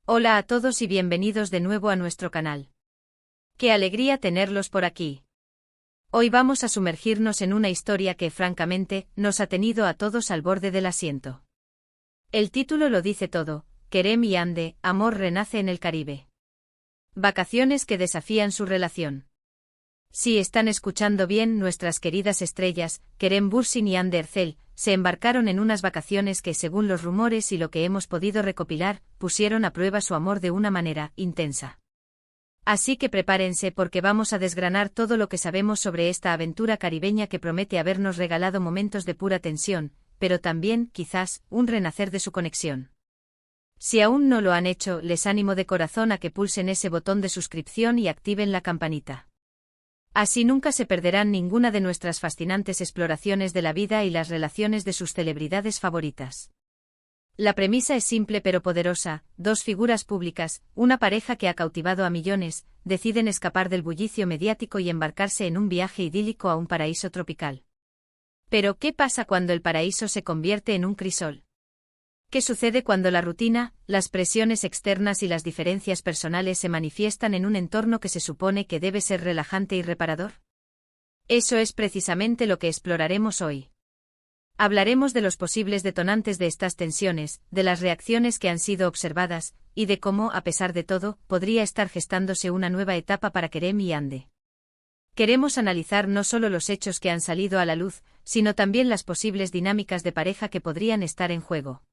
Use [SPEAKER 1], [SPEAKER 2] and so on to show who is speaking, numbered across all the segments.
[SPEAKER 1] Hola a todos y bienvenidos de nuevo a nuestro canal. ¡Qué alegría tenerlos por aquí! Hoy vamos a sumergirnos en una historia que, francamente, nos ha tenido a todos al borde del asiento. El título lo dice todo: Kerem y Ande, amor renace en el Caribe. Vacaciones que desafían su relación. Si están escuchando bien, nuestras queridas estrellas, Kerem Bürsin y Hande Erçel, se embarcaron en unas vacaciones que, según los rumores y lo que hemos podido recopilar, pusieron a prueba su amor de una manera intensa. Así que prepárense porque vamos a desgranar todo lo que sabemos sobre esta aventura caribeña que promete habernos regalado momentos de pura tensión, pero también, quizás, un renacer de su conexión. Si aún no lo han hecho, les animo de corazón a que pulsen ese botón de suscripción y activen la campanita. Así nunca se perderán ninguna de nuestras fascinantes exploraciones de la vida y las relaciones de sus celebridades favoritas. La premisa es simple pero poderosa: dos figuras públicas, una pareja que ha cautivado a millones, deciden escapar del bullicio mediático y embarcarse en un viaje idílico a un paraíso tropical. Pero, ¿qué pasa cuando el paraíso se convierte en un crisol? ¿Qué sucede cuando la rutina, las presiones externas y las diferencias personales se manifiestan en un entorno que se supone que debe ser relajante y reparador? Eso es precisamente lo que exploraremos hoy. Hablaremos de los posibles detonantes de estas tensiones, de las reacciones que han sido observadas, y de cómo, a pesar de todo, podría estar gestándose una nueva etapa para Kerem y Hande. Queremos analizar no solo los hechos que han salido a la luz, sino también las posibles dinámicas de pareja que podrían estar en juego.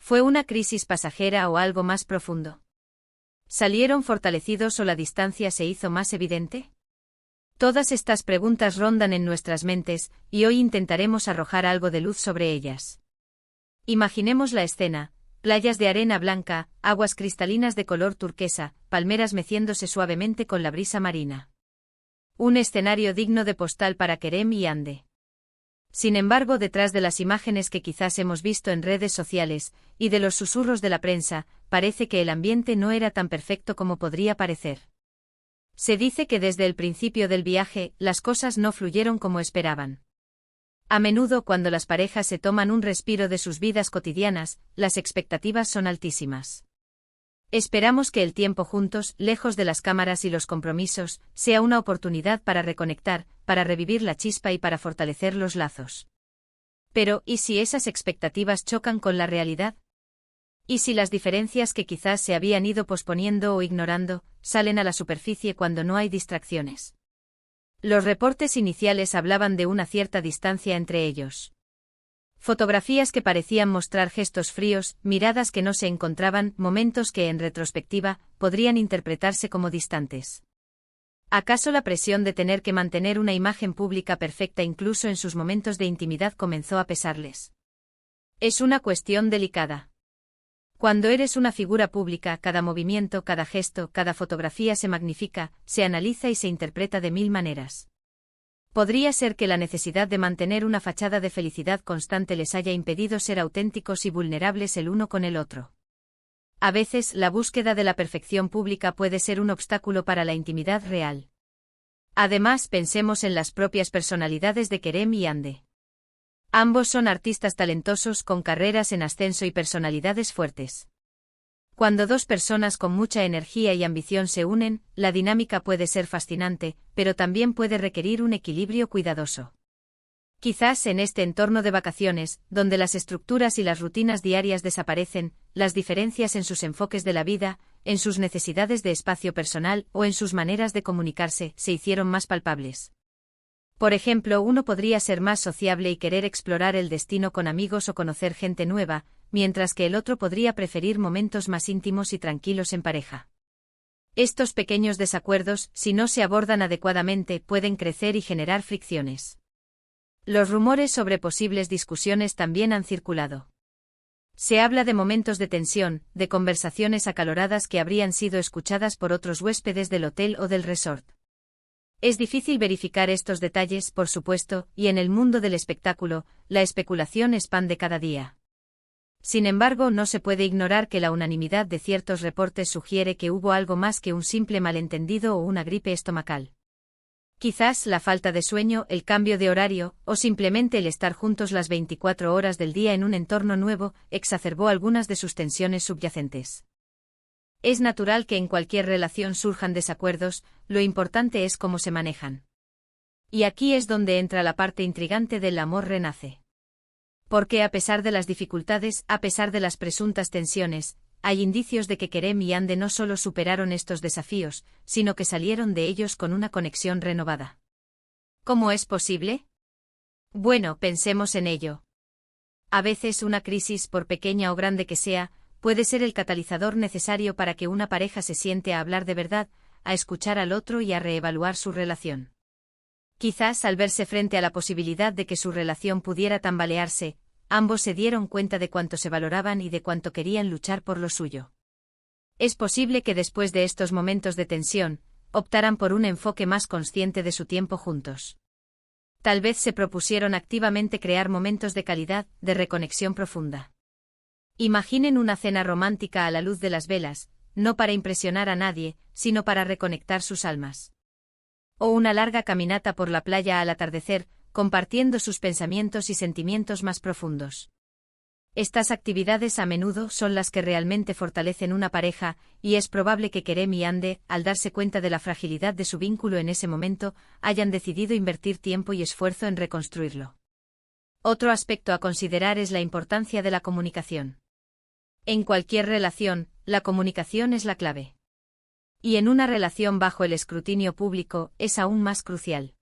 [SPEAKER 1] ¿Fue una crisis pasajera o algo más profundo? ¿Salieron fortalecidos o la distancia se hizo más evidente? Todas estas preguntas rondan en nuestras mentes, y hoy intentaremos arrojar algo de luz sobre ellas. Imaginemos la escena: playas de arena blanca, aguas cristalinas de color turquesa, palmeras meciéndose suavemente con la brisa marina. Un escenario digno de postal para Kerem y Hande. Sin embargo, detrás de las imágenes que quizás hemos visto en redes sociales, y de los susurros de la prensa, parece que el ambiente no era tan perfecto como podría parecer. Se dice que desde el principio del viaje, las cosas no fluyeron como esperaban. A menudo, cuando las parejas se toman un respiro de sus vidas cotidianas, las expectativas son altísimas. Esperamos que el tiempo juntos, lejos de las cámaras y los compromisos, sea una oportunidad para reconectar, para revivir la chispa y para fortalecer los lazos. Pero, ¿y si esas expectativas chocan con la realidad? ¿Y si las diferencias que quizás se habían ido posponiendo o ignorando, salen a la superficie cuando no hay distracciones? Los reportes iniciales hablaban de una cierta distancia entre ellos. Fotografías que parecían mostrar gestos fríos, miradas que no se encontraban, momentos que en retrospectiva podrían interpretarse como distantes. ¿Acaso la presión de tener que mantener una imagen pública perfecta incluso en sus momentos de intimidad comenzó a pesarles? Es una cuestión delicada. Cuando eres una figura pública, cada movimiento, cada gesto, cada fotografía se magnifica, se analiza y se interpreta de mil maneras. Podría ser que la necesidad de mantener una fachada de felicidad constante les haya impedido ser auténticos y vulnerables el uno con el otro. A veces, la búsqueda de la perfección pública puede ser un obstáculo para la intimidad real. Además, pensemos en las propias personalidades de Kerem y Hande. Ambos son artistas talentosos con carreras en ascenso y personalidades fuertes. Cuando dos personas con mucha energía y ambición se unen, la dinámica puede ser fascinante, pero también puede requerir un equilibrio cuidadoso. Quizás en este entorno de vacaciones, donde las estructuras y las rutinas diarias desaparecen, las diferencias en sus enfoques de la vida, en sus necesidades de espacio personal o en sus maneras de comunicarse, se hicieron más palpables. Por ejemplo, uno podría ser más sociable y querer explorar el destino con amigos o conocer gente nueva, mientras que el otro podría preferir momentos más íntimos y tranquilos en pareja. Estos pequeños desacuerdos, si no se abordan adecuadamente, pueden crecer y generar fricciones. Los rumores sobre posibles discusiones también han circulado. Se habla de momentos de tensión, de conversaciones acaloradas que habrían sido escuchadas por otros huéspedes del hotel o del resort. Es difícil verificar estos detalles, por supuesto, y en el mundo del espectáculo, la especulación expande cada día. Sin embargo, no se puede ignorar que la unanimidad de ciertos reportes sugiere que hubo algo más que un simple malentendido o una gripe estomacal. Quizás la falta de sueño, el cambio de horario, o simplemente el estar juntos las 24 horas del día en un entorno nuevo, exacerbó algunas de sus tensiones subyacentes. Es natural que en cualquier relación surjan desacuerdos, lo importante es cómo se manejan. Y aquí es donde entra la parte intrigante del amor renace. Porque a pesar de las dificultades, a pesar de las presuntas tensiones, hay indicios de que Kerem y Ande no solo superaron estos desafíos, sino que salieron de ellos con una conexión renovada. ¿Cómo es posible? Bueno, pensemos en ello. A veces una crisis, por pequeña o grande que sea, puede ser el catalizador necesario para que una pareja se siente a hablar de verdad, a escuchar al otro y a reevaluar su relación. Quizás al verse frente a la posibilidad de que su relación pudiera tambalearse, ambos se dieron cuenta de cuánto se valoraban y de cuánto querían luchar por lo suyo. Es posible que después de estos momentos de tensión, optaran por un enfoque más consciente de su tiempo juntos. Tal vez se propusieron activamente crear momentos de calidad, de reconexión profunda. Imaginen una cena romántica a la luz de las velas, no para impresionar a nadie, sino para reconectar sus almas. O una larga caminata por la playa al atardecer, compartiendo sus pensamientos y sentimientos más profundos. Estas actividades a menudo son las que realmente fortalecen una pareja, y es probable que Kerem y Ande, al darse cuenta de la fragilidad de su vínculo en ese momento, hayan decidido invertir tiempo y esfuerzo en reconstruirlo. Otro aspecto a considerar es la importancia de la comunicación. En cualquier relación, la comunicación es la clave. Y en una relación bajo el escrutinio público, es aún más crucial.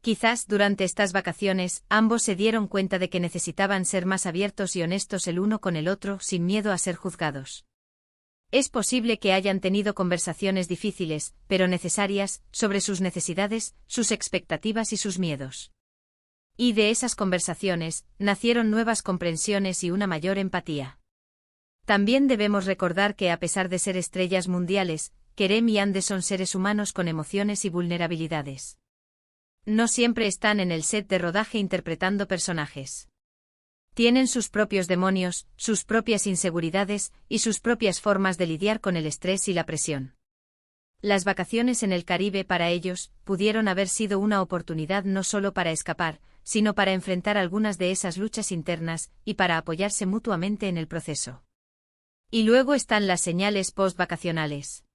[SPEAKER 1] Quizás durante estas vacaciones, ambos se dieron cuenta de que necesitaban ser más abiertos y honestos el uno con el otro sin miedo a ser juzgados. Es posible que hayan tenido conversaciones difíciles, pero necesarias, sobre sus necesidades, sus expectativas y sus miedos. Y de esas conversaciones, nacieron nuevas comprensiones y una mayor empatía. También debemos recordar que a pesar de ser estrellas mundiales, Kerem y Ande son seres humanos con emociones y vulnerabilidades. No siempre están en el set de rodaje interpretando personajes. Tienen sus propios demonios, sus propias inseguridades y sus propias formas de lidiar con el estrés y la presión. Las vacaciones en el Caribe para ellos pudieron haber sido una oportunidad no solo para escapar, sino para enfrentar algunas de esas luchas internas y para apoyarse mutuamente en el proceso. Y luego están las señales post-vacacionales.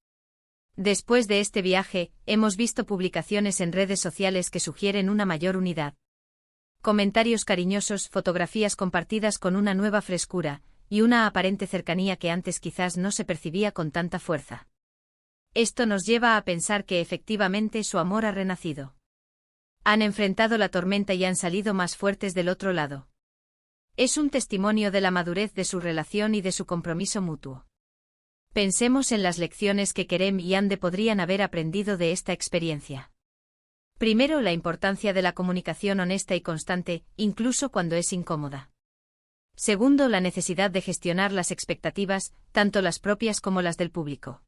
[SPEAKER 1] Después de este viaje, hemos visto publicaciones en redes sociales que sugieren una mayor unidad. Comentarios cariñosos, fotografías compartidas con una nueva frescura, y una aparente cercanía que antes quizás no se percibía con tanta fuerza. Esto nos lleva a pensar que efectivamente su amor ha renacido. Han enfrentado la tormenta y han salido más fuertes del otro lado. Es un testimonio de la madurez de su relación y de su compromiso mutuo. Pensemos en las lecciones que Kerem y Ande podrían haber aprendido de esta experiencia. Primero, la importancia de la comunicación honesta y constante, incluso cuando es incómoda. Segundo, la necesidad de gestionar las expectativas, tanto las propias como las del público.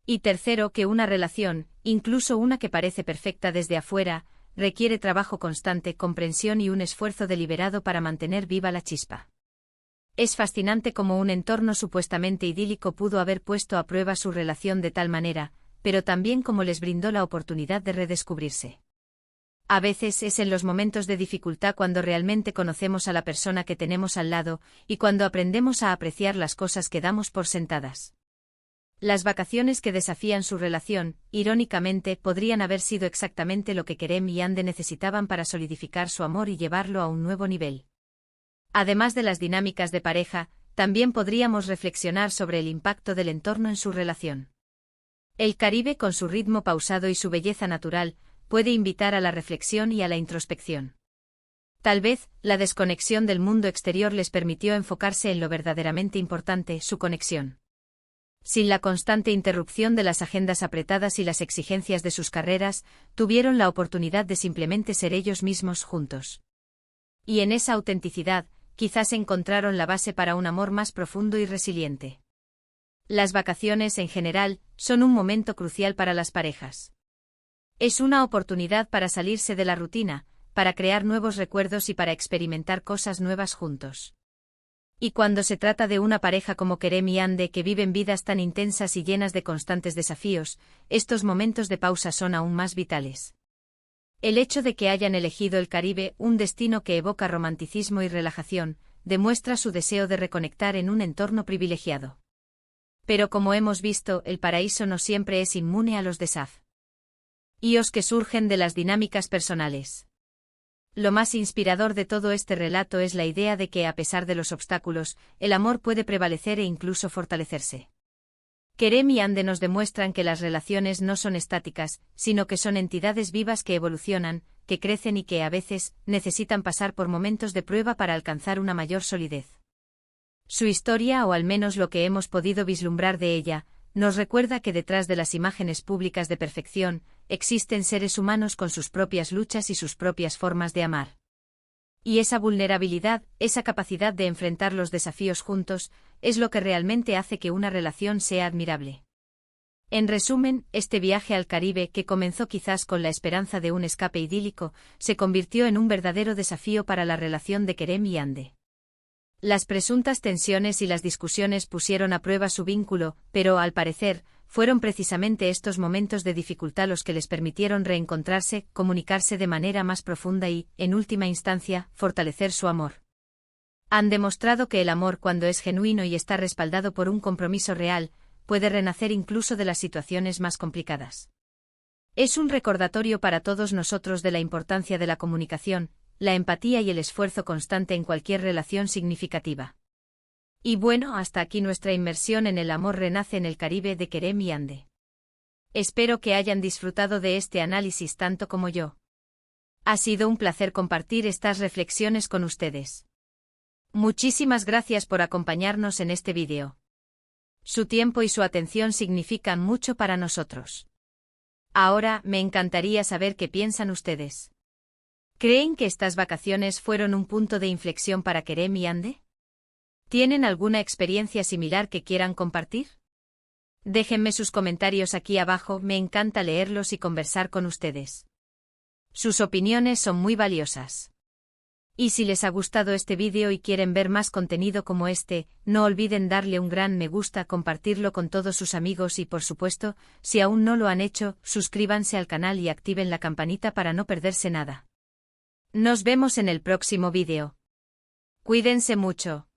[SPEAKER 1] Y tercero, que una relación, incluso una que parece perfecta desde afuera, requiere trabajo constante, comprensión y un esfuerzo deliberado para mantener viva la chispa. Es fascinante cómo un entorno supuestamente idílico pudo haber puesto a prueba su relación de tal manera, pero también cómo les brindó la oportunidad de redescubrirse. A veces es en los momentos de dificultad cuando realmente conocemos a la persona que tenemos al lado, y cuando aprendemos a apreciar las cosas que damos por sentadas. Las vacaciones que desafían su relación, irónicamente, podrían haber sido exactamente lo que Kerem y Ande necesitaban para solidificar su amor y llevarlo a un nuevo nivel. Además de las dinámicas de pareja, también podríamos reflexionar sobre el impacto del entorno en su relación. El Caribe, con su ritmo pausado y su belleza natural, puede invitar a la reflexión y a la introspección. Tal vez, la desconexión del mundo exterior les permitió enfocarse en lo verdaderamente importante, su conexión. Sin la constante interrupción de las agendas apretadas y las exigencias de sus carreras, tuvieron la oportunidad de simplemente ser ellos mismos juntos. Y en esa autenticidad, quizás encontraron la base para un amor más profundo y resiliente. Las vacaciones, en general, son un momento crucial para las parejas. Es una oportunidad para salirse de la rutina, para crear nuevos recuerdos y para experimentar cosas nuevas juntos. Y cuando se trata de una pareja como Kerem y Ande que viven vidas tan intensas y llenas de constantes desafíos, estos momentos de pausa son aún más vitales. El hecho de que hayan elegido el Caribe, un destino que evoca romanticismo y relajación, demuestra su deseo de reconectar en un entorno privilegiado. Pero como hemos visto, el paraíso no siempre es inmune a los desafíos que surgen de las dinámicas personales. Lo más inspirador de todo este relato es la idea de que, a pesar de los obstáculos, el amor puede prevalecer e incluso fortalecerse. Kerem y Ande nos demuestran que las relaciones no son estáticas, sino que son entidades vivas que evolucionan, que crecen y que, a veces, necesitan pasar por momentos de prueba para alcanzar una mayor solidez. Su historia, o al menos lo que hemos podido vislumbrar de ella, nos recuerda que detrás de las imágenes públicas de perfección, existen seres humanos con sus propias luchas y sus propias formas de amar. Y esa vulnerabilidad, esa capacidad de enfrentar los desafíos juntos, es lo que realmente hace que una relación sea admirable. En resumen, este viaje al Caribe, que comenzó quizás con la esperanza de un escape idílico, se convirtió en un verdadero desafío para la relación de Kerem y Ande. Las presuntas tensiones y las discusiones pusieron a prueba su vínculo, pero, al parecer, fueron precisamente estos momentos de dificultad los que les permitieron reencontrarse, comunicarse de manera más profunda y, en última instancia, fortalecer su amor. Han demostrado que el amor, cuando es genuino y está respaldado por un compromiso real, puede renacer incluso de las situaciones más complicadas. Es un recordatorio para todos nosotros de la importancia de la comunicación, la empatía y el esfuerzo constante en cualquier relación significativa. Y bueno, hasta aquí nuestra inmersión en El amor renace en el Caribe de Kerem y Ande. Espero que hayan disfrutado de este análisis tanto como yo. Ha sido un placer compartir estas reflexiones con ustedes. Muchísimas gracias por acompañarnos en este vídeo. Su tiempo y su atención significan mucho para nosotros. Ahora, me encantaría saber qué piensan ustedes. ¿Creen que estas vacaciones fueron un punto de inflexión para Kerem y Ande? ¿Tienen alguna experiencia similar que quieran compartir? Déjenme sus comentarios aquí abajo, me encanta leerlos y conversar con ustedes. Sus opiniones son muy valiosas. Y si les ha gustado este vídeo y quieren ver más contenido como este, no olviden darle un gran me gusta, compartirlo con todos sus amigos y, por supuesto, si aún no lo han hecho, suscríbanse al canal y activen la campanita para no perderse nada. Nos vemos en el próximo vídeo. Cuídense mucho.